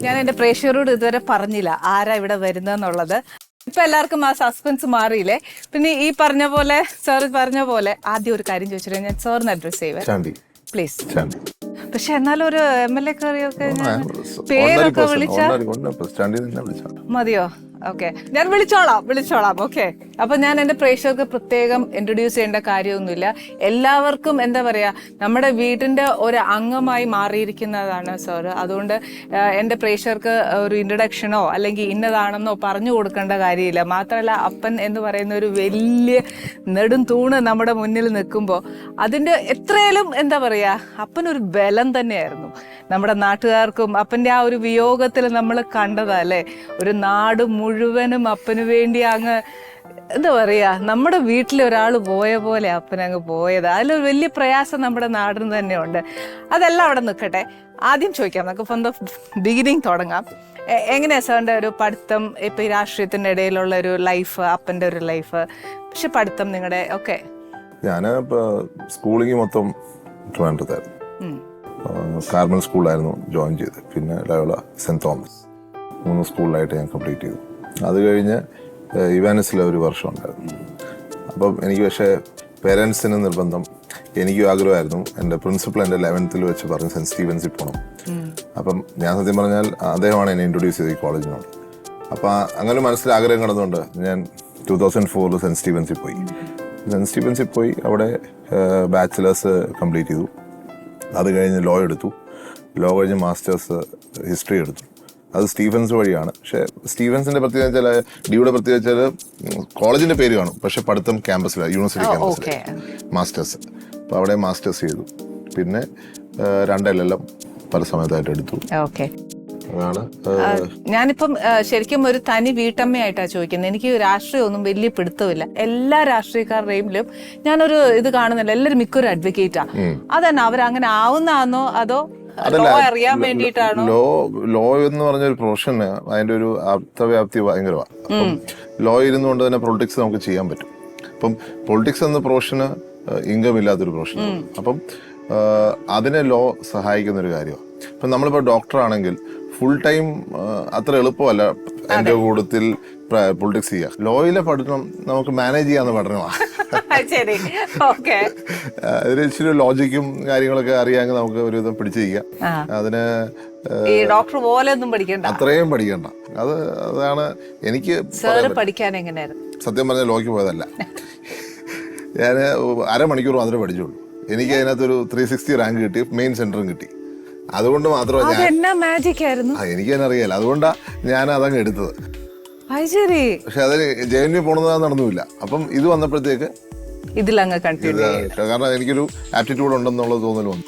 ഞാൻ എന്റെ പ്രേക്ഷകരോട് ഇതുവരെ പറഞ്ഞില്ല ആരാ ഇവിടെ വരുന്നെന്നുള്ളത്. ഇപ്പൊ എല്ലാവർക്കും ആ സസ്പെൻസ് മാറിയില്ലേ. പിന്നെ ഈ പറഞ്ഞ പോലെ സാർ പറഞ്ഞ പോലെ ആദ്യം ഒരു കാര്യം ചോദിച്ചിട്ട് ഞാൻ സാറിന് അഡ്രസ് ചെയ്യുവേ പ്ലീസ്. പക്ഷെ എന്നാലും ഒരു MLA കറിയൊക്കെ പേരൊക്കെ വിളിച്ച മതിയോ? ഓക്കെ, ഞാൻ വിളിച്ചോളാം. ഓക്കെ, അപ്പൊ ഞാൻ എന്റെ പ്രേക്ഷകർക്ക് പ്രത്യേകം ഇൻട്രൊഡ്യൂസ് ചെയ്യേണ്ട കാര്യമൊന്നുമില്ല. എല്ലാവർക്കും എന്താ പറയാ, നമ്മുടെ വീടിന്റെ ഒരു അംഗമായി മാറിയിരിക്കുന്നതാണ് സാറ്. അതുകൊണ്ട് എന്റെ പ്രേക്ഷകർക്ക് ഒരു ഇൻട്രൊഡക്ഷനോ അല്ലെങ്കിൽ ഇന്നതാണെന്നോ പറഞ്ഞു കൊടുക്കേണ്ട കാര്യമില്ല. മാത്രമല്ല, അപ്പൻ എന്ന് പറയുന്ന ഒരു വലിയ നെടും തൂണ് നമ്മുടെ മുന്നിൽ നിൽക്കുമ്പോൾ അതിന്റെ എത്രയാലും എന്താ പറയാ, അപ്പനൊരു ബലം തന്നെയായിരുന്നു നമ്മുടെ നാട്ടുകാർക്കും. അപ്പന്റെ ആ ഒരു വിയോഗത്തിൽ നമ്മൾ കണ്ടതല്ലേ, ഒരു നാട് മുഴുവനും അപ്പന് വേണ്ടി അങ്ങ് എന്താ പറയാ, നമ്മുടെ വീട്ടിൽ ഒരാൾ പോയ പോലെ അപ്പനങ്ങ് പോയത്. അതിലൊരു വലിയ പ്രയാസം നമ്മുടെ നാടിന് തന്നെ ഉണ്ട്. അതെല്ലാം അവിടെ നിൽക്കട്ടെ. ആദ്യം ചോദിക്കാം, നമുക്ക് ഫ്രം ദ ബിഗിനിങ് തുടങ്ങാം. എങ്ങനെയാ സാറിൻ്റെ ഒരു പഠിത്തം, ഇപ്പം ഈ രാഷ്ട്രീയത്തിൻ്റെ ഇടയിലുള്ള ഒരു ലൈഫ്, അപ്പൻ്റെ ഒരു ലൈഫ്, പക്ഷെ പഠിത്തം നിങ്ങളുടെ ഒക്കെ? ഞാൻ സ്കൂളിങ് മൊത്തം ട്രിവാൻഡ്രത്തായിരുന്നു. കാർമൽ സ്കൂളിലായിരുന്നു ജോയിൻ ചെയ്തത്. പിന്നെ ലയോള, സെന്റ് തോമസ്, 3 സ്കൂളിലായിട്ട് ഞാൻ കംപ്ലീറ്റ് ചെയ്തു. അത് കഴിഞ്ഞ് ഇവാനസിലെ ഒരു വർഷം ഉണ്ടായിരുന്നു. അപ്പം എനിക്ക് പക്ഷേ പേരൻസിന് നിർബന്ധം, എനിക്കും ആഗ്രഹമായിരുന്നു. എൻ്റെ പ്രിൻസിപ്പൾ എൻ്റെ 11th വെച്ച് പറഞ്ഞ് സെൻറ്റ് സ്റ്റീവൻസിൽ പോകണം. അപ്പം ഞാൻ സത്യം പറഞ്ഞാൽ അദ്ദേഹമാണ് എന്നെ ഇൻട്രൊഡ്യൂസ് ചെയ്തത് ഈ കോളേജിനോട്. അപ്പം അങ്ങനെ മനസ്സിൽ ആഗ്രഹം കിടന്നുകൊണ്ട് ഞാൻ 2004 സെൻറ്റ് സ്റ്റീവൻസിൽ പോയി. സെൻറ്റ് സ്റ്റീവൻസിൽ പോയി അവിടെ ബാച്ചിലേഴ്സ് കംപ്ലീറ്റ് ചെയ്തു. അത് കഴിഞ്ഞ് ലോ എടുത്തു. ലോ കഴിഞ്ഞ് മാസ്റ്റേഴ്സ് ഹിസ്റ്ററി എടുത്തു. അത് സ്റ്റീഫൻസ് വഴിയാണ്. പക്ഷേ സ്റ്റീഫൻസിന്റെ പ്രത്യേകത വെച്ചാൽ, ഡിയുടെ പ്രത്യേകത വെച്ചാൽ കോളേജിന്റെ പേര് കാണും, പക്ഷെ പഠിത്തം ക്യാമ്പസിലാണ്, യൂണിവേഴ്സിറ്റി ക്യാമ്പസിലാണ് മാസ്റ്റേഴ്സ്. അപ്പോൾ അവിടെ മാസ്റ്റേഴ്സ് ചെയ്തു. പിന്നെ 2 LLM പല സമയത്തായിട്ട് എടുത്തു. അതാണ്. ഞാനിപ്പം ശരിക്കും ഒരു തനി വീട്ടമ്മയായിട്ടാണ് ചോദിക്കുന്നത്. എനിക്ക് രാഷ്ട്രീയമൊന്നും വലിയ പിടുത്തമില്ല. എല്ലാ രാഷ്ട്രീയക്കാരുടെയും ഞാനൊരു ഇത് കാണുന്നില്ല, എല്ലാവരും മിക്കൊരു അഡ്വക്കേറ്റാ. അതന്നെ അവരങ്ങനെ ആവുന്നതാണോ അതോ അറിയാൻ വേണ്ടിയിട്ടാണോ? ലോ എന്ന് പറഞ്ഞൊരു പ്രൊഫഷന് അതിന്റെ ഒരു അർത്ഥവ്യാപ്തി ഭയങ്കരമാണ്. അപ്പം ലോ ഇരുന്നുകൊണ്ട് തന്നെ പൊളിറ്റിക്സ് നമുക്ക് ചെയ്യാൻ പറ്റും. അപ്പം പൊളിറ്റിക്സ് എന്ന പ്രൊഫഷന് ഇൻകം ഇല്ലാത്തൊരു പ്രൊഫഷനാണ്. അപ്പം അതിനെ ലോ സഹായിക്കുന്ന ഒരു കാര്യമാണ്. ഇപ്പം നമ്മളിപ്പോൾ ഡോക്ടറാണെങ്കിൽ ഫുൾ ടൈം അത്ര എളുപ്പമല്ല എൻ്റെ കൂട്ടത്തിൽ പൊളിറ്റിക്സ് ചെയ്യുക. ലോയിലെ പഠനം നമുക്ക് മാനേജ് ചെയ്യാവുന്ന പഠനമാണ്. അതിന് ഇച്ചിരി ലോജിക്കും കാര്യങ്ങളൊക്കെ അറിയാമെങ്കിൽ നമുക്ക് ഒരു വിധം പിടിച്ചു ചെയ്യാം. അതിന് ഡോക്ടർ പോലെ ഒന്നും പഠിക്കണ്ട, അത്രയും പഠിക്കണ്ട. അതാണ് എനിക്ക് പഠിക്കാൻ. എങ്ങനെയായിരുന്നു സത്യം പറഞ്ഞാൽ ലോയ്ക്ക് പോയതല്ല. ഞാൻ അരമണിക്കൂർ മാത്രമേ പഠിച്ചുള്ളൂ. എനിക്ക് അതിനകത്തൊരു 360 റാങ്ക് കിട്ടി, മെയിൻ സെന്ററും കിട്ടി. അതുകൊണ്ട് മാത്രമേ എനിക്ക് തന്നെ അറിയാലോ, അതുകൊണ്ടാണ് ഞാൻ അതങ്ങ് എടുത്തത്. പക്ഷെ അതിന് JNU പോണെന്ന് നടന്നുമില്ല. അപ്പം ഇത് വന്നപ്പോഴത്തേക്ക് ഇതിലങ്ങ് കാരണം എനിക്കൊരു ആപ്റ്റിറ്റ്യൂഡ് ഉണ്ടെന്നുള്ളത് തോന്നൽ വന്നു.